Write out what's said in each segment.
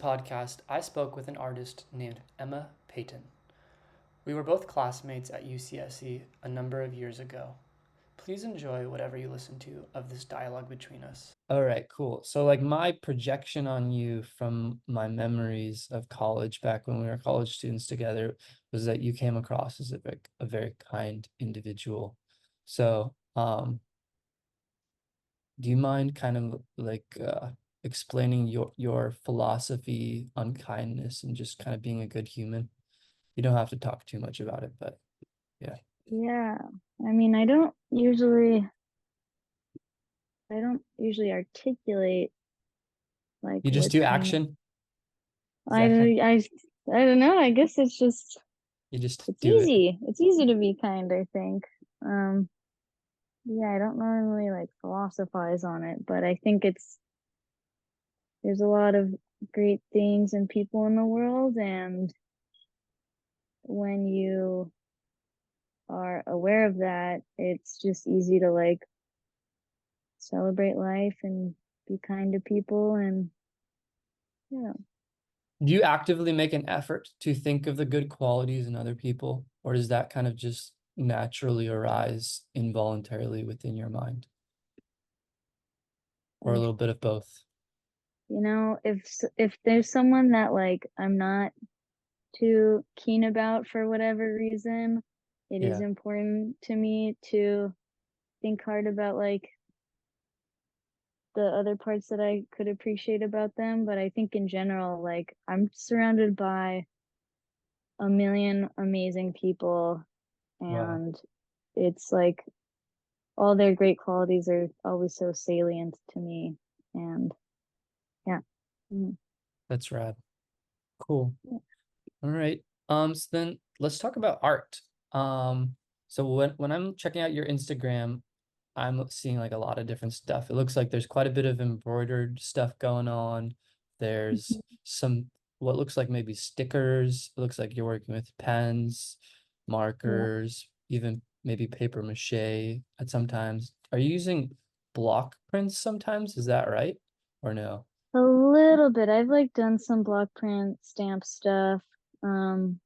podcast, I spoke with an artist named Emma Peyton. We were both classmates at UCSC a number of years ago. Please enjoy whatever you listen to of this dialogue between us. All right, cool. So, like, my projection on you from my memories of college back when we were college students together was that you came across as a very kind individual. So, do you mind kind of like explaining your philosophy on kindness and just kind of being a good human? You don't have to talk too much about it, but yeah. Yeah. I mean, I don't usually articulate like You just what do kind of action? Is I that kind don't I I don't know. I guess it's just you just it's do it? easy. It's easy to be kind, I think. Um yeah, I don't normally like philosophize on it, but I think there's a lot of great things and people in the world, and when you are aware of that, it's just easy to like celebrate life and be kind to people and yeah. Do you actively make an effort to think of the good qualities in other people, or does that kind of just naturally arise involuntarily within your mind, or a I little bit of both? if there's someone that like I'm not too keen about for whatever reason, it is Yeah. important to me to think hard about like the other parts that I could appreciate about them. But I think in general, like I'm surrounded by a million amazing people, Wow. and it's like all their great qualities are always so salient to me. And yeah. Mm. That's rad. Cool. All right. So then let's talk about art. So when I'm checking out your Instagram, I'm seeing like a lot of different stuff. It looks like there's quite a bit of embroidered stuff going on. There's some what looks like maybe stickers. It looks like you're working with pens, Yeah. markers, even maybe paper mache at sometimes. Are you using block prints sometimes? Is that right? Or no? A little bit. I've like done some block print stamp stuff. Um,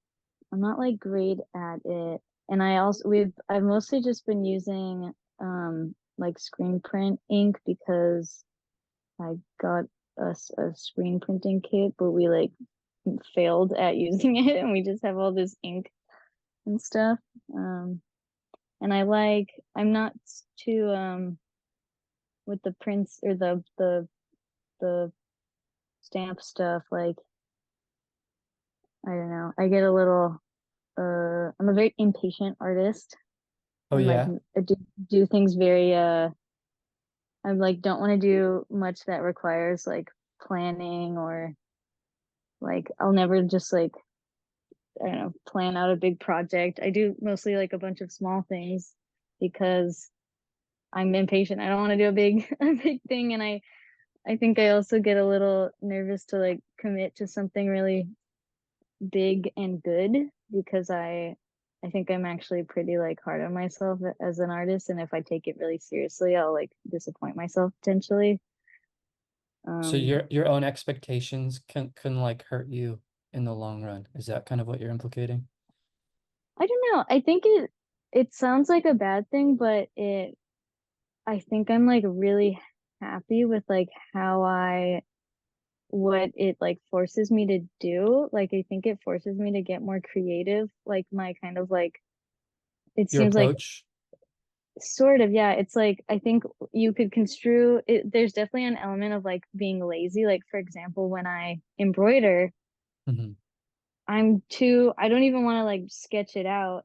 I'm not like great at it. And I've mostly just been using like screen print ink because I got us a screen printing kit, but we like failed at using it and we just have all this ink and stuff. Um, and I'm not too with the prints or the stamp stuff, like I don't know. I get a little I'm a very impatient artist Oh and like yeah. do things very I like don't want to do much that requires like planning or like I'll never just like I don't know, plan out a big project. I do mostly like a bunch of small things because I'm impatient. I don't want to do a big a big thing, and I think I also get a little nervous to like commit to something really big and good because I think I'm actually pretty like hard on myself as an artist, and if I take it really seriously, I'll like disappoint myself potentially. So Um, your own expectations can like hurt you in the long run. Is that kind of what you're implicating? I don't know. I think it sounds like a bad thing, but it I think I'm like really happy with like how I what it like forces me to do. Like I think it forces me to get more creative. Like my kind of like it Your seems like approach? sort of, yeah. It's like I think you could construe it. There's definitely an element of like being lazy. Like for example, when I embroider, Hmm. I don't even want to like sketch it out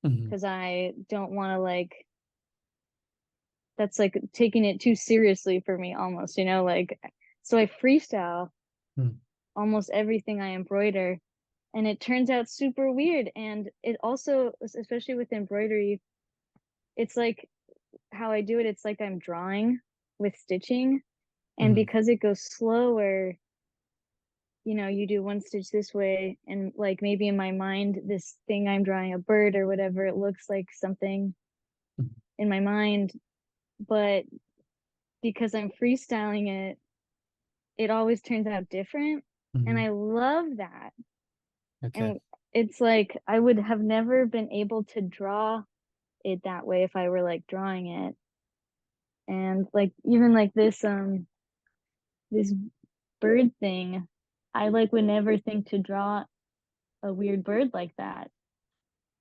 Hmm. because I don't want to like that's like taking it too seriously for me almost, like so I freestyle almost everything I embroider, and it turns out super weird. And it also, especially with embroidery, it's like how I do it, it's like I'm drawing with stitching. And Hmm. because it goes slower, you do one stitch this way, and like maybe in my mind, this thing I'm drawing, a bird or whatever, it looks like something in my mind. But because I'm freestyling it, it always turns out different. And Mhm. I love that. Okay. And it's like I would have never been able to draw it that way if I were like drawing it. And like even like this bird thing, I like would never think to draw a weird bird like that.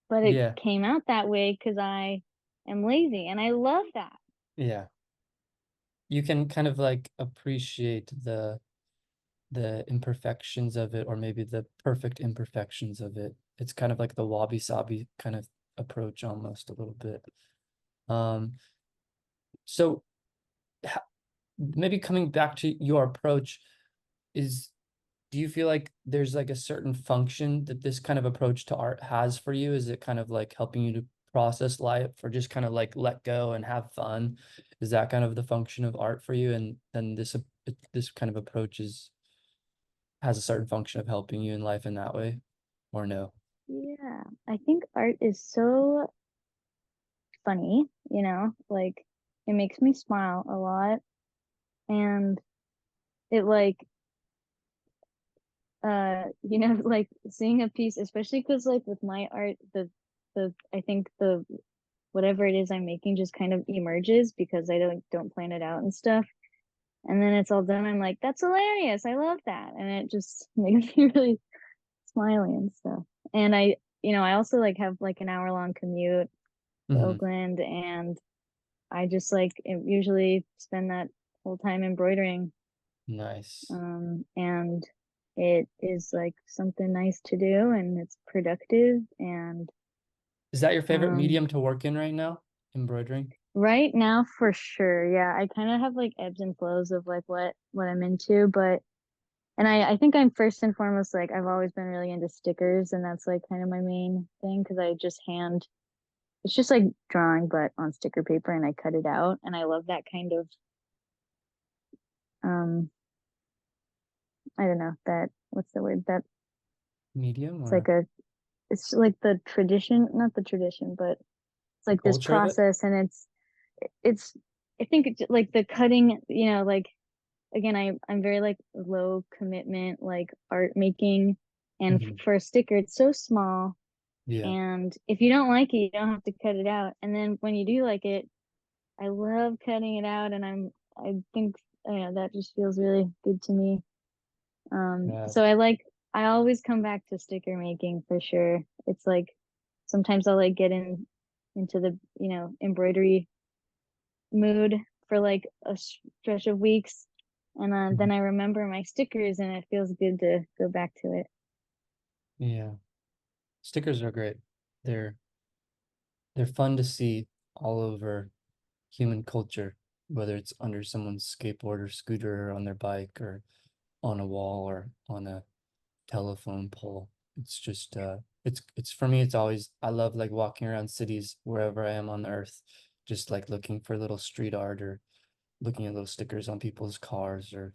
But it Yeah. came out that way because I am lazy and I love that. Yeah. You can kind of like appreciate the imperfections of it, or maybe the perfect imperfections of it. It's kind of like the wabi-sabi kind of approach almost a little bit. Um, so ha- maybe coming back to your approach is, do you feel like there's like a certain function that this kind of approach to art has for you? Is it kind of like helping you to process life, or just kind of like let go and have fun? Is that kind of the function of art for you? And then this kind of approach is has a certain function of helping you in life in that way, or no? Yeah, I think art is so funny, like it makes me smile a lot and it like like seeing a piece, especially because like with my art, the I think the whatever it is I'm making just kind of emerges because I don't plan it out and stuff. And then it's all done. I'm like, that's hilarious. I love that. And it just makes me really smiley and stuff. And I also like have like an hour long commute to Hmm. Oakland and I just like usually spend that whole time embroidering. Nice. And it is like something nice to do and it's productive and Is that your favorite um medium to work in right now? Embroidering? right now for sure. Yeah, I kind of have like ebbs and flows of like what I'm into, but and I think I'm first and foremost like I've always been really into stickers and that's like kind of my main thing because I just hand it's just like drawing but on sticker paper and I cut it out and I love that kind of um I don't know that what's the word that Medium it's like or a it's like the tradition, not the tradition, but it's like this culture of it? process and it's I think it's like the cutting, like again, I'm very like low commitment, like art making. And Hmm. for a sticker, it's so small. Yeah. And if you don't like it, you don't have to cut it out. And then when you do like it, I love cutting it out. And I think, that just feels really good to me. Yeah. So I always come back to sticker making for sure. It's like sometimes I'll like get into the, embroidery mood for like a stretch of weeks. And Mhm. then I remember my stickers and it feels good to go back to it. Yeah. Stickers are great. They're they're fun to see all over human culture, whether it's under someone's skateboard or scooter or on their bike or on a wall or on a telephone pole. It's just it's for me, it's always, I love like walking around cities wherever I am on the earth, just like looking for little street art or looking at little stickers on people's cars or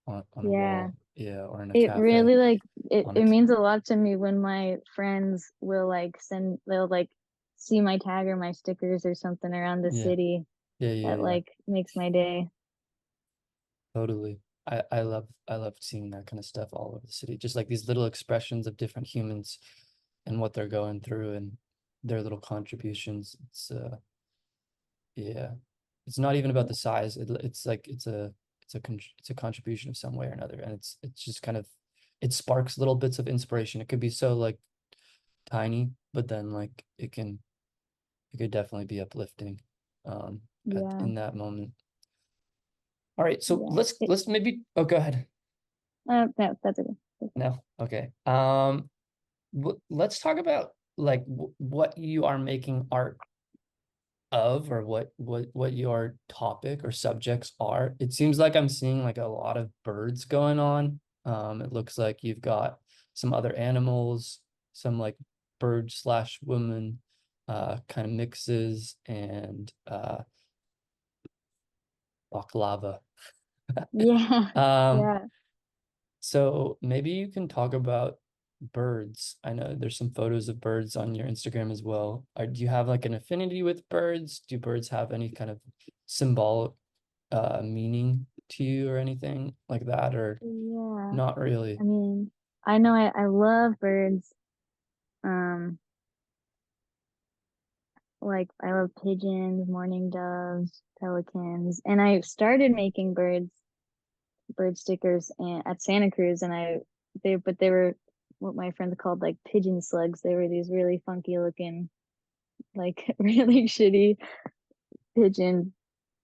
on a Yeah. wall, yeah, or in a It cafe really like on a it means a lot to me when my friends will like they'll like see my tag or my stickers or something around the yeah, city yeah, yeah, that yeah, like makes my day. totally. I love seeing that kind of stuff all over the city, just like these little expressions of different humans and what they're going through and their little contributions. Yeah, it's not even about the size. It's like it's a contribution of some way or another, and it's just kind of, it sparks little bits of inspiration. It could be so like tiny, but then like it could definitely be uplifting Yeah. in that moment. All right, so Yeah. let's maybe, oh, go ahead. No, that's okay. No, okay. Let's talk about like what you are making art of, or what your topic or subjects are. It seems like I'm seeing like a lot of birds going on. It looks like you've got some other animals, some like bird slash woman kind of mixes, and baklava. Yeah. Um, Yeah. so maybe you can talk about birds. I know there's some photos of birds on your Instagram as well. Do you have like an affinity with birds? Do birds have any kind of symbolic meaning to you or anything like that, or Yeah. not really? I mean, I know I love birds. Um, like I love pigeons, mourning doves, pelicans, and I started making bird stickers at Santa Cruz, and they were what my friends called like pigeon slugs. They were these really funky looking, like really shitty pigeon Mhm.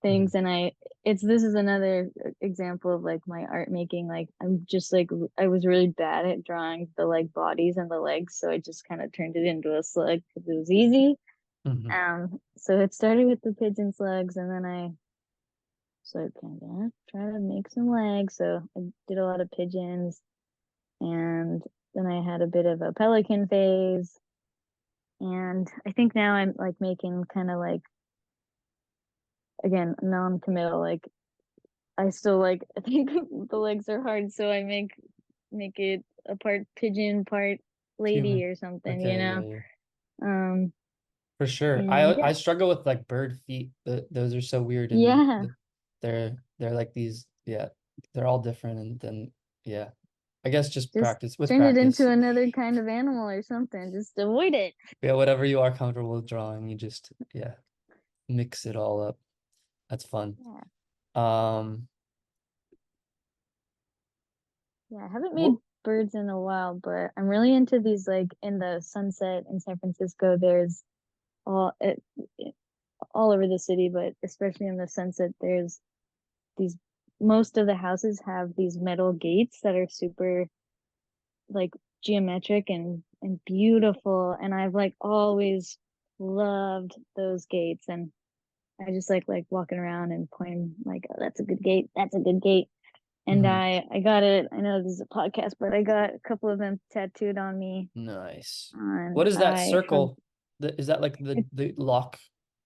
things. And this is another example of like my art making. Like I'm just like I was really bad at drawing the like bodies and the legs, so I just kind of turned it into a slug because it was easy. Mhm. So it started with the pigeon slugs, and then I so kind of try to make some legs. So I did a lot of pigeons, and then I had a bit of a pelican phase. And I think now I'm like making kind of like again non-committal. Like I still like I think the legs are hard, so I make it a part pigeon, part lady Human. or something, you Okay, yeah, know. yeah. Um, For sure. and I yeah, struggle with like bird feet. Those are so weird, and yeah, they're like these, yeah, they're all different, and then yeah. I guess just just practice with turn it into practice. another kind of animal or something. Just avoid it. Yeah, whatever you are comfortable with drawing, you just, yeah, mix it all up. That's fun. Yeah, Um, yeah. I haven't made what? birds in a while, but I'm really into these. Like in the Sunset in San Francisco, there's all it all over the city, but especially in the Sunset, there's these. Most of the houses have these metal gates that are super like geometric and beautiful, and I've like always loved those gates, and I just like walking around and pointing like, oh, that's a good gate, that's a good gate. And Mhm. I got it. I know this is a podcast, but I got a couple of them tattooed on me, Nice. and What is that I have circle? Is that like it, the lock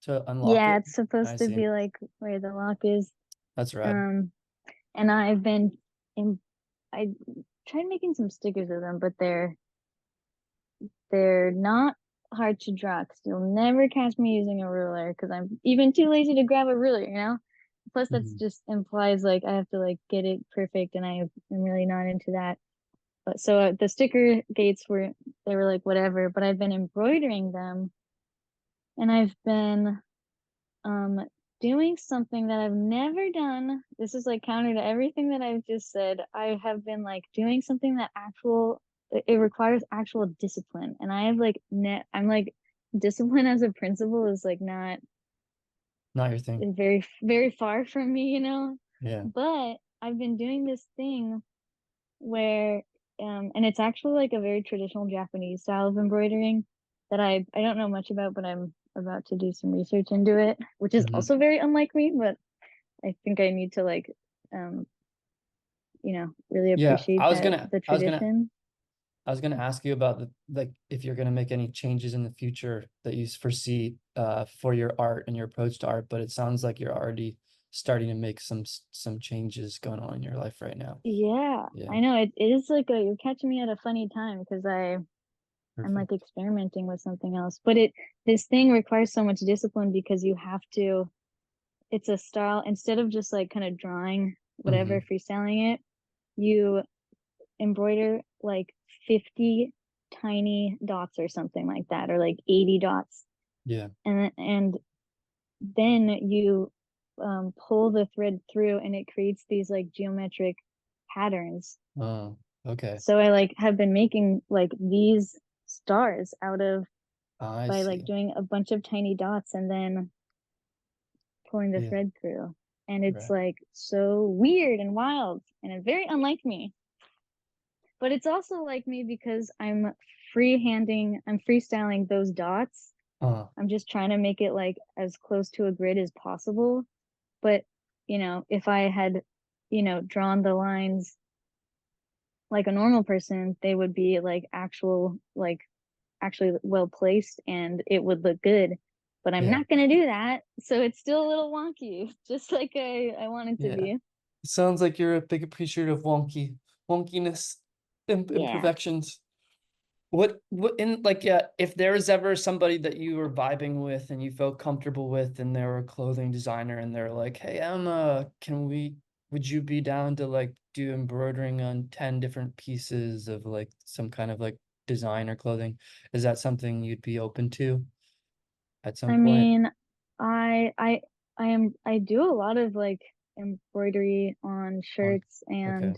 to unlock yeah, it? it's I supposed to see. be like where the lock is. That's rad. um and I've been in I tried making some stickers of them, but they're not hard to draw because you'll never catch me using a ruler because I'm even too lazy to grab a ruler, you know? Plus, that's Mhm. just implies like I have to like get it perfect, and I am really not into that. But so the sticker gates they were like whatever, but I've been embroidering them, and I've been um doing something that I've never done. This is like counter to everything that I've just said. I have been like doing something that it requires actual discipline. And I have like net I'm like discipline as a principle is like not Not your thing. very very far from me, you know. Yeah. But I've been doing this thing where and it's actually like a very traditional Japanese style of embroidering that I don't know much about, but I'm about to do some research into it, which is Mhm. also very unlike me, but I think I need to like um really Yeah. appreciate that the tradition. I was gonna ask you about the like if you're gonna make any changes in the future that you foresee for your art and your approach to art, but it sounds like you're already starting to make some changes going on in your life right now. Yeah, Yeah, I know it is like you're catching me at a funny time because I'm like perfect. experimenting with something else, but this thing requires so much discipline because you have to it's a style instead of just like kind of drawing Hmm. whatever freestyling it, you embroider like 50 tiny dots or something like that, or like 80 dots, Yeah. and then you pull the thread through and it creates these like geometric patterns. Oh, okay. So I like have been making like these stars out of I by like see. doing a bunch of tiny dots and then pulling the Yeah. thread through, and it's Right. like so weird and wild and very unlike me. But it's also like me because I'm freestyling those dots. Uh, I'm just trying to make it like as close to a grid as possible. But, if I had, drawn the lines like a normal person, they would be like actually well placed and it would look good. But I'm yeah. not going to do that. So it's still a little wonky, just like I want it to Yeah. be. It sounds like you're a big appreciator of wonkiness, Yeah. imperfections. What in like yeah, if there was ever somebody that you were vibing with and you felt comfortable with and they were a clothing designer and they're like, "Hey Emma, can we would you be down to like do embroidering on 10 different pieces of like some kind of like design or clothing? Is that something you'd be open to at some I point? mean, I I I do a lot of like embroidery on On shirts okay.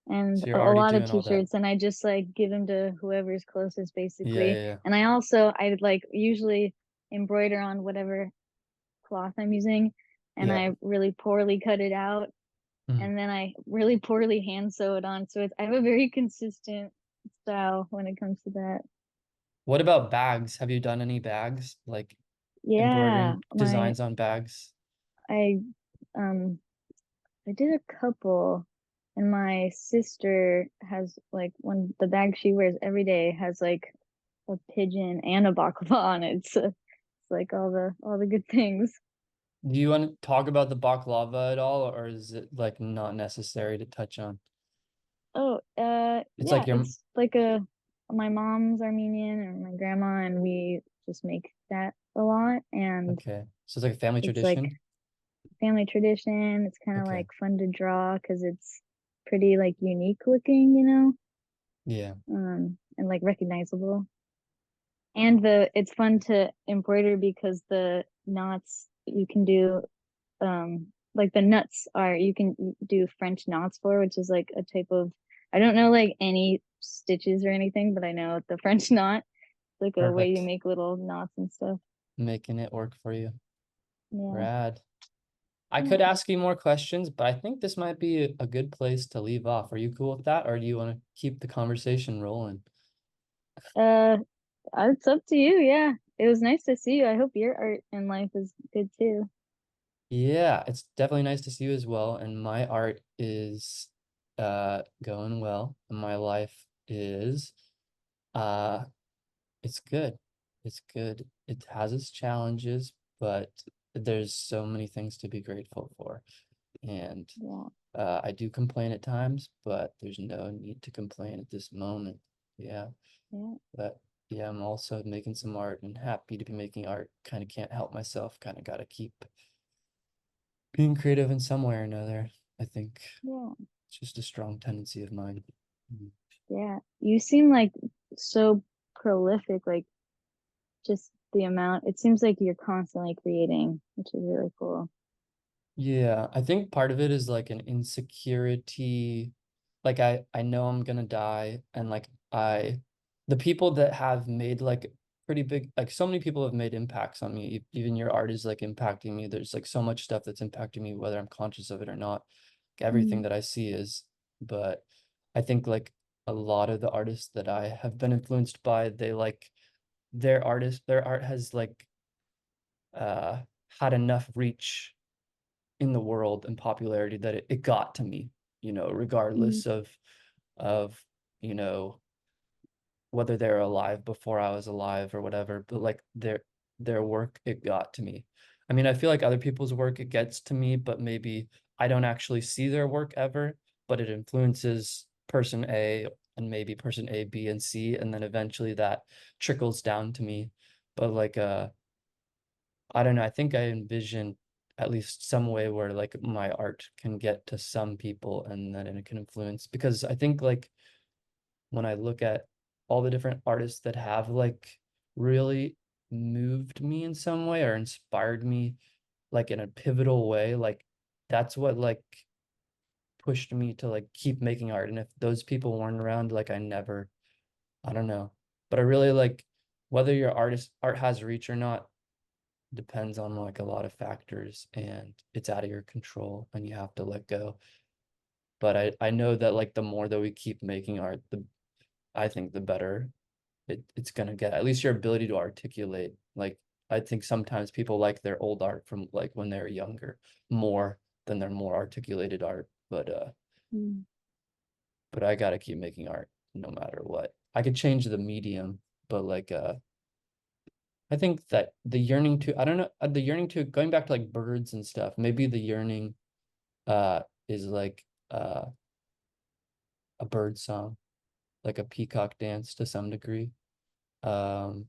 and So you're a already lot of doing all that. t-shirts, and I just like give them to whoever's closest Yeah, basically. yeah, yeah. And I like usually embroider on whatever cloth I'm using, and Yeah. I really poorly cut it out, Mhm. and then I really poorly hand sew it on. So I have a very consistent style when it comes to that. What about bags? Have you done any bags? Like Yeah, embroidering my designs on bags? I um I did a couple, and my sister has like one the bag she wears every day has like a pigeon and a baklava on it. So it's like all the good things. Do you want to talk about the baklava at all, or is it like not necessary to touch on? Oh, It's like yeah, your it's like a my mom's Armenian and my grandma, and we just make that a lot, and okay. So it's like a family it's like tradition. family tradition. It's kind of Okay. like fun to draw because it's pretty like unique looking, you know, Yeah. and like recognizable. And the it's fun to embroider because the knots you can do like the nuts are you can do French knots for, which is like a type of I don't know like any stitches or anything, but I know the French knot, like a way you Perfect. make little knots and stuff. Making it work for you. Yeah. Rad. I could Yeah. ask you more questions, but I think this might be a good place to leave off. Are you cool with that, or do you want to keep the conversation rolling? Uh it's up to you, yeah. It was nice to see you. I hope your art and life is good too. Yeah, it's definitely nice to see you as well. And my art is going well. And my life is uh it's good. It's good. It has its challenges, but there's so many things to be grateful for. And Yeah. I do complain at times, but there's no need to complain at this moment. Yeah. Yeah. But yeah, I'm also making some art and happy to be making art. Kind of can't help myself. Kind of got to keep being creative in some way or another. I think Yeah. it's just a strong tendency of mine. Mhm. Yeah. You seem like so prolific, like just the amount. It seems like you're constantly creating, which is really cool. Yeah, I think part of it is like an insecurity. Like I know I'm gonna die, and like the people that have made like pretty big, like so many people have made impacts on me. Even your art is like impacting me. There's like so much stuff that's impacting me, whether I'm conscious of it or not. Like, everything Mm, that I see is, but I think like a lot of the artists that I have been influenced by, they like their art has like uh had enough reach in the world and popularity that it got to me, mm, regardless of, you know, whether they're alive before I was alive or whatever, but like their work, it got to me. I mean, I feel like other people's work, it gets to me, but maybe I don't actually see their work ever, but it influences person A and maybe person A, B, and C, and then eventually that trickles down to me. But like I don't know. I think I envision at least some way where like my art can get to some people and then it can influence because I think like when I look at all the different artists that have like really moved me in some way or inspired me like in a pivotal way, like that's what like pushed me to like keep making art. And if those people weren't around, like I don't know. But I really like whether your art has reach or not depends on like a lot of factors and it's out of your control and you have to let go. But I know that like the more that we keep making art, the I think the better it's gonna get. At least your ability to articulate. Like I think sometimes people like their old art from like when they were younger more than their more articulated art. mm, But I gotta keep making art no matter what. I could change the medium, but like I think that the yearning to I don't know the yearning to going back to like birds and stuff, maybe the yearning is like a bird song, like a peacock dance to some degree. Um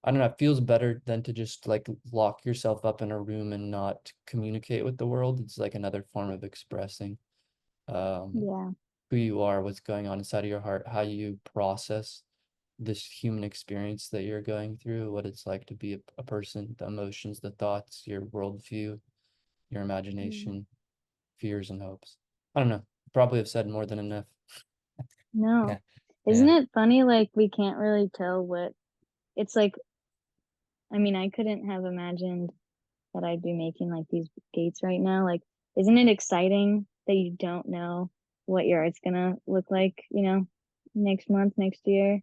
I don't know, it feels better than to just like lock yourself up in a room and not communicate with the world. It's like another form of expressing um Yeah. who you are, what's going on inside of your heart, how you process this human experience that you're going through, what it's like to be a person, the emotions, the thoughts, your worldview, your Mm. imagination, fears and hopes. I don't know. Probably have said more than enough. No. Yeah. Isn't Yeah. it funny? Like we can't really tell what it's like. I mean, I couldn't have imagined that I'd be making like these gates right now. Like, isn't it exciting that you don't know what your art's gonna look like, next month, next year?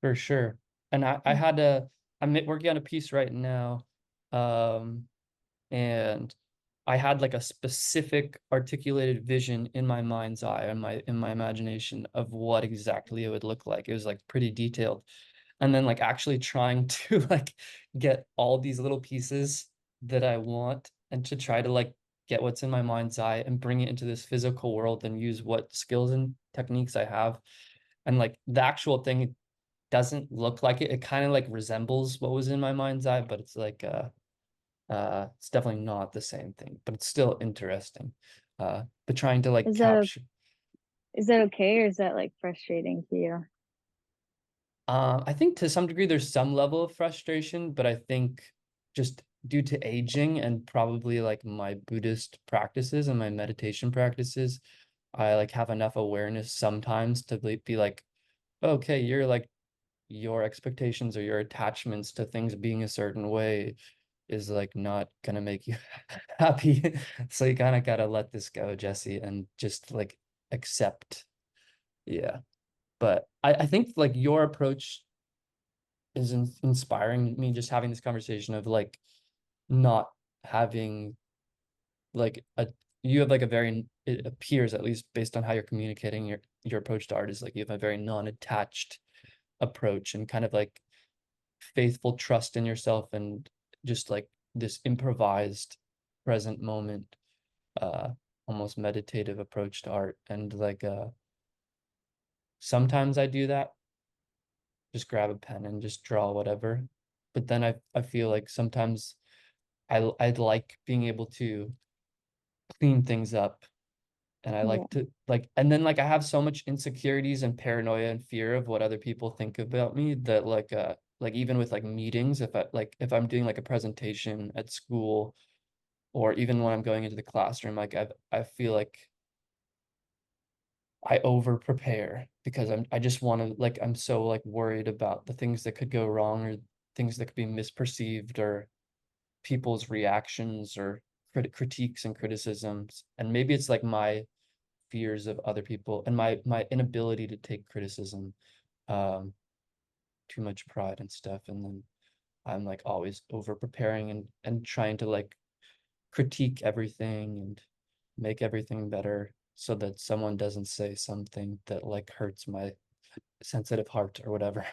For sure. And I had I'm working on a piece right now. Um, and I had like a specific articulated vision in my mind's eye and my imagination of what exactly it would look like. It was like pretty detailed. And then like actually trying to like get all these little pieces that I want and to try to like get what's in my mind's eye and bring it into this physical world and use what skills and techniques I have. And like the actual thing doesn't look like it. It kind of like resembles what was in my mind's eye, but it's like it's definitely not the same thing, but it's still interesting. But trying to like Is that o- capture. is that okay, or is that like frustrating to you? I think to some degree there's some level of frustration, but I think just due to aging and probably like my Buddhist practices and my meditation practices, I like have enough awareness sometimes to be like, okay, you're like your expectations or your attachments to things being a certain way is like not gonna make you happy. So you kind of gotta let this go, Jesse, and just like accept. Yeah. But I think like your approach is inspiring me just having this conversation of like not having like a you have like a very it appears at least based on how you're communicating your approach to art is like you have a very non-attached approach and kind of like faithful trust in yourself and just like this improvised present moment uh almost meditative approach to art and like sometimes I do that, just grab a pen and just draw whatever, but then I feel like sometimes I'd like being able to clean things up and I Yeah. like to like and then like I have so much insecurities and paranoia and fear of what other people think about me that like even with like meetings if I'm doing like a presentation at school or even when I'm going into the classroom like I feel like I over prepare because I just want to like I'm so like worried about the things that could go wrong or things that could be misperceived or people's reactions or critiques and criticisms and maybe it's like my fears of other people and my inability to take criticism, um, too much pride and stuff. And then I'm like always over preparing and trying to like critique everything and make everything better so that someone doesn't say something that like hurts my sensitive heart or whatever. I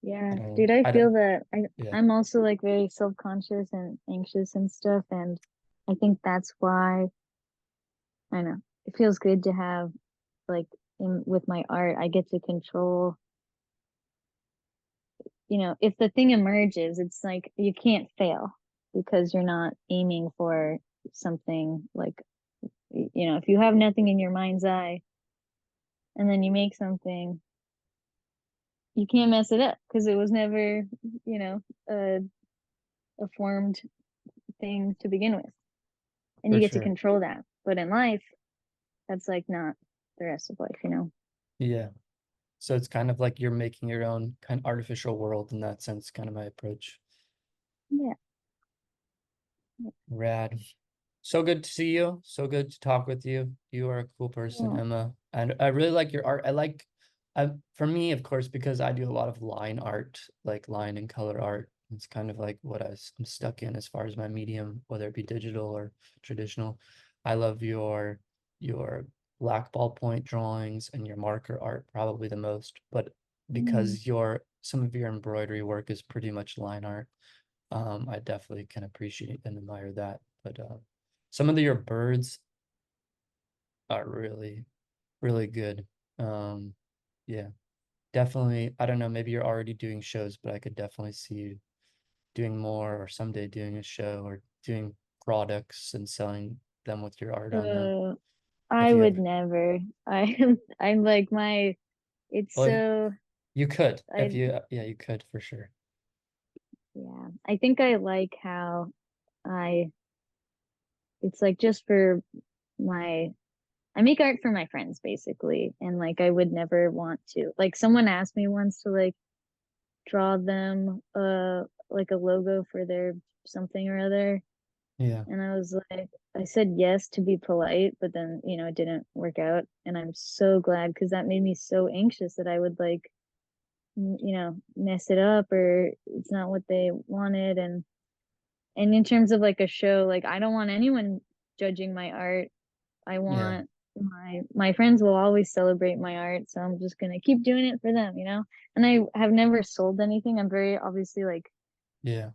Yeah. don't know. Dude, I I feel don't, that yeah, I'm also like very self-conscious and anxious and stuff, and I think that's why I know it feels good to have like with my art, I get to control, if the thing emerges, it's like you can't fail because you're not aiming for something like, if you have nothing in your mind's eye and then you make something, you can't mess it up because it was never, you know, a, a formed thing to begin with. And for you get to sure. control that. But in life, that's like not the rest of life. Yeah. So it's kind of like you're making your own kind of artificial world in that sense, kind of my approach. Yeah. Rad. So good to see you. So good to talk with you. You are a cool person, Yeah. Emma. And I really like your art. For me, of course, because I do a lot of line art, like line and color art. It's kind of like what I'm stuck in as far as my medium, whether it be digital or traditional. I love your black ballpoint drawings and your marker art probably the most, but Mm. because some of your embroidery work is pretty much line art, I definitely can appreciate and admire that. But some of your birds are really, really good. Um, yeah. definitely, I don't know, maybe you're already doing shows, but I could definitely see you doing more or someday doing a show or doing products and selling them with your art on them. Uh, If I you would ever, never. I'm like it's well, so, you could, if I, you, yeah, you could for sure. yeah, I think I like how I, it's like just for my, I make art for my friends basically. And like, I would never want to, like, someone asked me once to like draw them, like a logo for their something or other. Yeah, And I was like, I said yes to be polite, but then, it didn't work out. And I'm so glad because that made me so anxious that I would like, mess it up or it's not what they wanted. And in terms of like a show, like I don't want anyone judging my art. I yeah, want my friends will always celebrate my art, so I'm just gonna keep doing it for them. And I have never sold anything. I'm very obviously like yeah,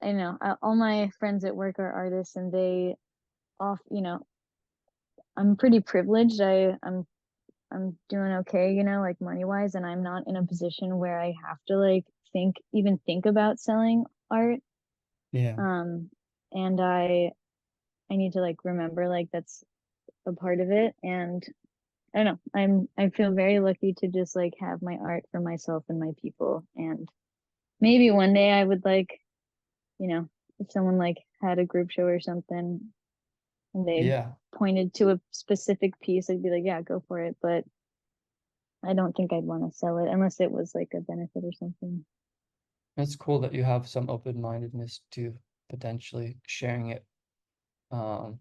I know all my friends at work are artists, and they off I'm pretty privileged. I'm doing okay, like money wise, and I'm not in a position where I have to like even think about selling art. yeah. Um, and I need to like remember like that's a part of it. And I don't know. I feel very lucky to just like have my art for myself and my people. And maybe one day I would like, if someone like had a group show or something and they Yeah, pointed to a specific piece, I'd be like, yeah, go for it. But I don't think I'd want to sell it unless it was like a benefit or something. it's cool that you have some open-mindedness to potentially sharing it um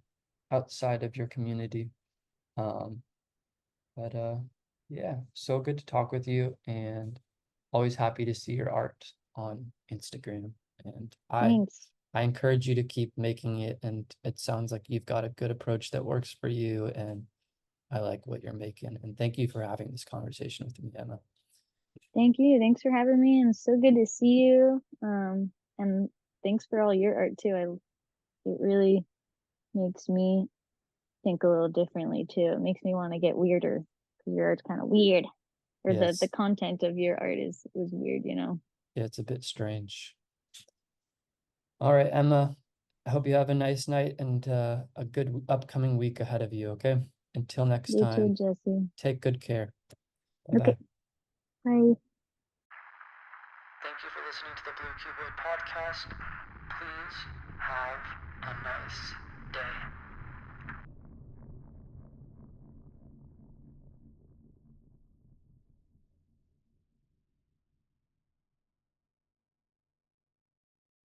outside of your community. Um, but yeah, so good to talk with you and always happy to see your art on Instagram. And Thanks. I encourage you to keep making it, and it sounds like you've got a good approach that works for you, and I like what you're making. And thank you for having this conversation with me, Emma. Thank you. Thanks for having me. And it's so good to see you. And thanks for all your art too. It really makes me think a little differently too. It makes me want to get weirder because your art's kind of weird, or the Yes, content of your art is weird. yeah, it's a bit strange. All right, Emma, I hope you have a nice night and a good upcoming week ahead of you, okay? Until next You too, time, Jesse. take good care. Okay, Bye-bye. bye. Thank you for listening to the Blue Cuboid podcast. Please have a nice day.